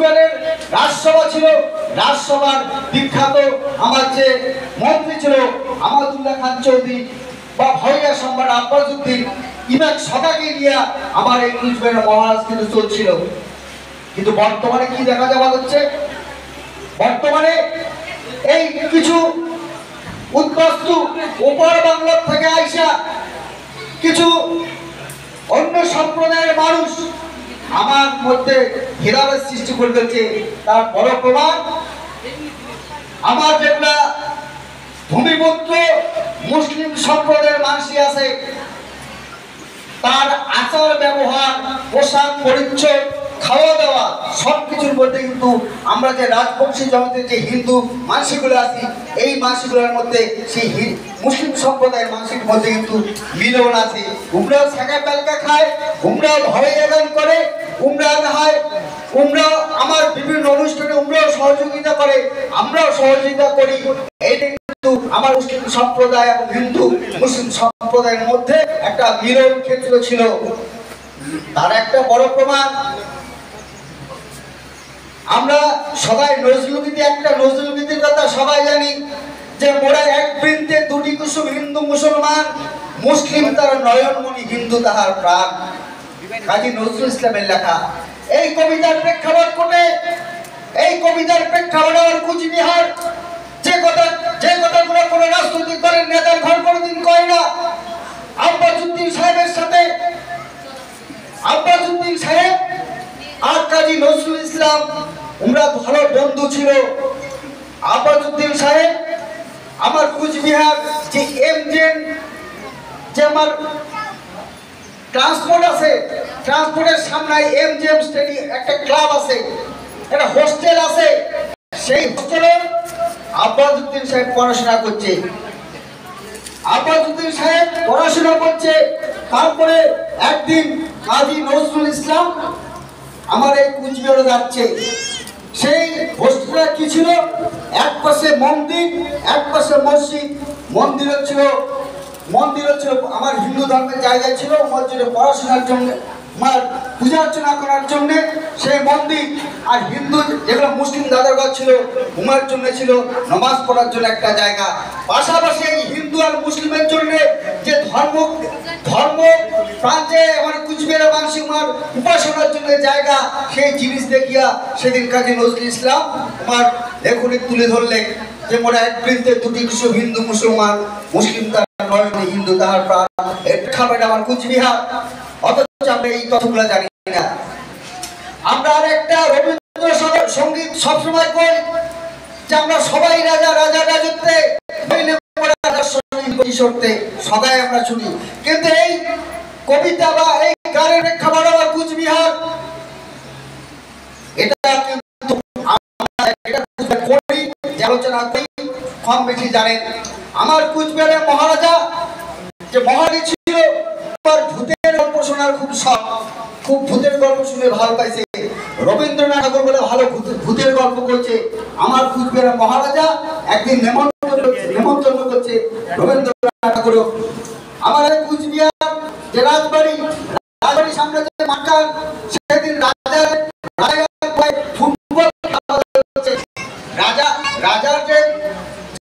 কুচবিহারের রাজসভা ছিল, রাজসভার বিখ্যাত আমার যে মন্ত্রী ছিল আমাদুল্লাহ খান চৌধুরী বা ভৈয়া সম্রাট আব্বাসউদ্দিন, ইমাম সদাকে নিয়ে আমার এই কুচবিহারের মহারাজ কিন্তু চলছিল। কিন্তু বর্তমানে কি দেখা যাওয়া হচ্ছে, বর্তমানে এই কিছু উদ্বাস্তু ওপার বাংলার থেকে আইসা কিছু অন্য সম্প্রদায়ের মানুষ আমার মধ্যে ভেদাভেদ সৃষ্টি করে দিচ্ছে। তার বড় প্রমাণ আমার যেগুলা ভূমিপুত্র মুসলিম সম্প্রদায়ের মানুষই আছে, তার আচার ব্যবহার, পোশাক পরিচ্ছদ, খাওয়া দাওয়া সবকিছুর মধ্যে কিন্তু আমরা যে রাজবংশী জগতের যে হিন্দু মানসিকগুলো আছি, এই মানসিকগুলোর মধ্যে সেই মুসলিম সম্প্রদায়ের মানসিক মধ্যে কিন্তু মিলন আছে। উমরাও ছাগা পালকা খায়, উমরাও ভয় এগান করে, উমরা হয়, উমরাও আমার বিভিন্ন অনুষ্ঠানে উমরাও সহযোগিতা করে, আমরাও সহযোগিতা করি। এটা কিন্তু আমার মুসলিম সম্প্রদায় এবং হিন্দু মুসলিম সম্প্রদায়ের মধ্যে একটা মিলন ক্ষেত্র ছিল। তার একটা বড় প্রমাণ আমরা সবাই নজরুল গীতির কথা সবাই জানি যে মোরা এক বৃন্তে দুটি কুসুম, হিন্দু মুসলমান, মুসলিম তার নয়নমণি, হিন্দু তাহার প্রাণ, কাজী নজরুল ইসলামের লেখা। এই কবিতার প্রেক্ষাপট কোটে, এই কবিতার প্রেক্ষাপট আর কুচবিহার যে কথাগুলো কোনো রাজনৈতিক দলের নেতার ঘর কোনোদিন কয় না। আব্বাসউদ্দিন সাহেবের সাথে আব্বাসউদ্দিন সাহেব আর কাজী নজরুল ইসলাম আমরা ভালো বন্ধু ছিল। আব্বাসউদ্দিন সাহেব আমার কুচবিহার যে এমজেন যে আমার ট্রান্সপোর্ট আছে, ট্রান্সপোর্টের সামনে এমজেএম স্টেডিয়াম একটা ক্লাব আছে, একটা হোস্টেল আছে, সেই হোস্টেলে আব্বাসউদ্দিন সাহেব পড়াশোনা করছে। আব্বাসউদ্দিন সাহেব পড়াশোনা করছে, তারপরে একদিন কাজী নজরুল ইসলাম আমার এই কুচবিহারে যাচ্ছে। সেই হোস্টেলটা কি ছিল, এক পাশে মন্দির, এক পাশে মসজিদ। মন্দিরও ছিল আমার হিন্দু ধর্মের জায়গা ছিল, মসজিদে পড়াশোনার জন্য, আমার পূজা অর্চনা করার জন্য সেই মন্দির, আর হিন্দু যেগুলো মুসলিম দাদারঘর ছিল উমার জন্য ছিল নামাজ পড়ার জন্য একটা জায়গা। পাশাপাশি এই হিন্দু আর মুসলিমের জন্য যে ধর্ম প্রান্তে আমার কুচবিহারের মানুষ আমার উপাসনার জন্য জায়গা, সেই জিনিস দেখিয়া সেদিন কাজী নজরুল ইসলাম আমার লেখনী তুলে ধরলেন যে মোরা এক বৃন্তে দুটি কুসুম, হিন্দু মুসলমান, মুসলিম তার নয়নে, হিন্দু তাহার প্রাণ। এটা খাবেন আমার কুচবিহার, অথচ আমরা এই কথাগুলো জানি না। আমরা আর একটা রবীন্দ্র সঙ্গীত সবসময় কই যে আমরা সবাই রাজা, রাজা রাজত্বে সদাই আমরা শুনি, কিন্তু এই কবিতা বা এই গানের প্রেক্ষাপট আমার কুচবিহার, এটা কিন্তু আমরা করি, আলোচনা করি, কম বেশি জানেন। আমার কুচবিহারের মহারাজা যে মহারানী ছিল, ভূতের গল্প শোনার খুব শখ, খুব ভূতের গল্প শুনে ভালো পাইছে। রবীন্দ্রনাথ ঠাকুর বলে ভালো ভূতের গল্প করছে। আমার কুচবিহারের মহারাজা একদিন নেমন্তন্ন করছে রবীন্দ্রনাথ ঠাকুর। আমার কুচবিহার যে রাজবাড়ির সামনে যে মাকান, সেদিন ফুটবল রাজার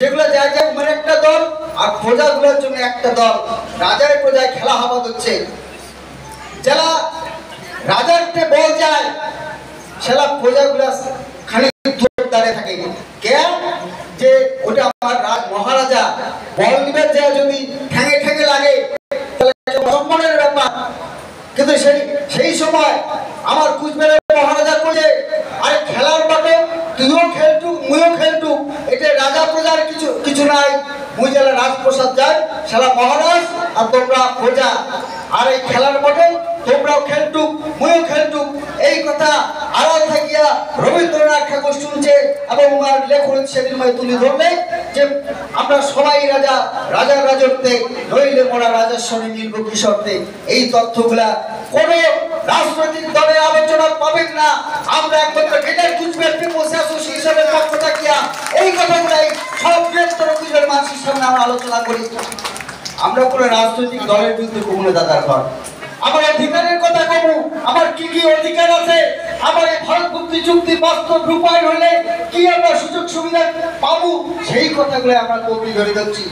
যেগুলো জায়গা মানে একটা দল আর প্রজাগুলোর জন্য একটা দল, রাজার প্রজায় খেলা হওয়া হচ্ছে। যারা রাজার বল যায় সেটা প্রজাগুলা খানিক দূরে দাঁড়িয়ে থাকে, কেন যে ওটা আমার মহারাজা বল নিবে যায়, যদি ঠ্যাঙে ঠ্যাঙে লাগে তাহলে সম্মানের ব্যাপার। কিন্তু সেই সময় আমার কুচবিহারের মহারাজা করে আরে খেলার মাঠে তুইও খেলটুক মুইও খেলটুক, এটা রাজা প্রজার কিছু নাই, মুই যারা রাজপ্রসাদ যায় সেটা মহারাজ আর তোমরা প্রজা, আর এই খেলার মাঠে তোমরাও খেলটুক মুইও খেলটুক। এই কথা আড়াল থাকিয়া রবীন্দ্রনাথ ঠাকুর শুনছে এবং আমার লেখন সেদিন তুলে ধরলে যে আমরা সবাই রাজা, রাজার রাজত্বে, নইলে মোরা রাজস্বরে মিলব কি শর্তে। এই তথ্যগুলা কোন রাজনৈতিক দলের আলোচনা পাবেন না। আমরা একমাত্র গেটের কুচবিহার পিপলস অ্যাসোসিয়েশনের পক্ষ থাকিয়া এই কথাগুলাই সব বৃহত্তর কুচবিহার মানুষের সামনে আমরা আলোচনা করি। আমরা কোনো রাজনৈতিক দলের বিরুদ্ধে কোনো দাদার ঘর, আমার অধিকারের কথা কব, আমার কি কি অধিকার আছে, আমার এই ভারত চুক্তি বাস্তব রূপায়ণ হলে কি আমরা সুযোগ সুবিধা পাবো, সেই কথাগুলো আমরা কবি ধরে দিচ্ছি।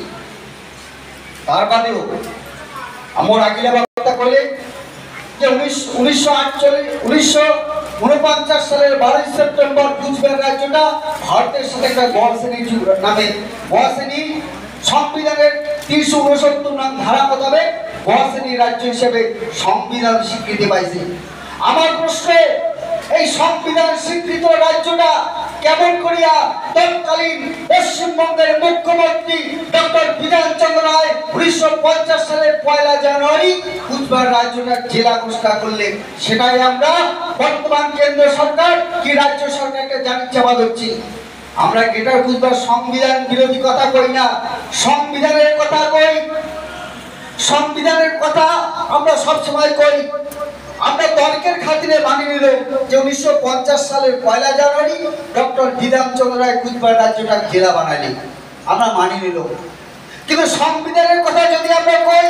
তার বাদেও আমার আগিলা বার্তা করে যে 1949 সালের 12 সেপ্টেম্বর কুচবিহার রাজ্যটা ভারতের সাথে একটা গড়শ্রেণী নামে গড়শ্রেণী সংবিধানের 369 নং ধারা মোতাবেক গড়শ্রেণী রাজ্য হিসেবে সংবিধান স্বীকৃতি পাইছে। আমার প্রশ্ন, এই সংবিধান স্বীকৃত রাজ্যটা কেমন করিয়া তৎকালীন পশ্চিমবঙ্গের মুখ্যমন্ত্রী ডক্টর বিধানচন্দ্র রায় 1950 সালের 1 জানুয়ারি কুচবিহার রাজ্যটা জেলা ঘোষণা করলেন? সেটাই আমরা বর্তমান কেন্দ্র সরকার কি রাজ্য সরকারকে জানিয়ে চাওয়া হচ্ছি। আমরা গ্রেটার কুচবিহার সংবিধান বিরোধী কথা কই না, সংবিধানের কথা কই। সংবিধানের কথা আমরা সবসময় কই। আমরা তর্কের খাতিরে মানি নিল যে 1950 সালের 1 জানুয়ারি ডক্টর বিধানচন্দ্র রায় কুচবিহার রাজ্যটা জেলা বানালেন, আমরা মানি নিল। কিন্তু সংবিধানের কথা যদি আমরা কই,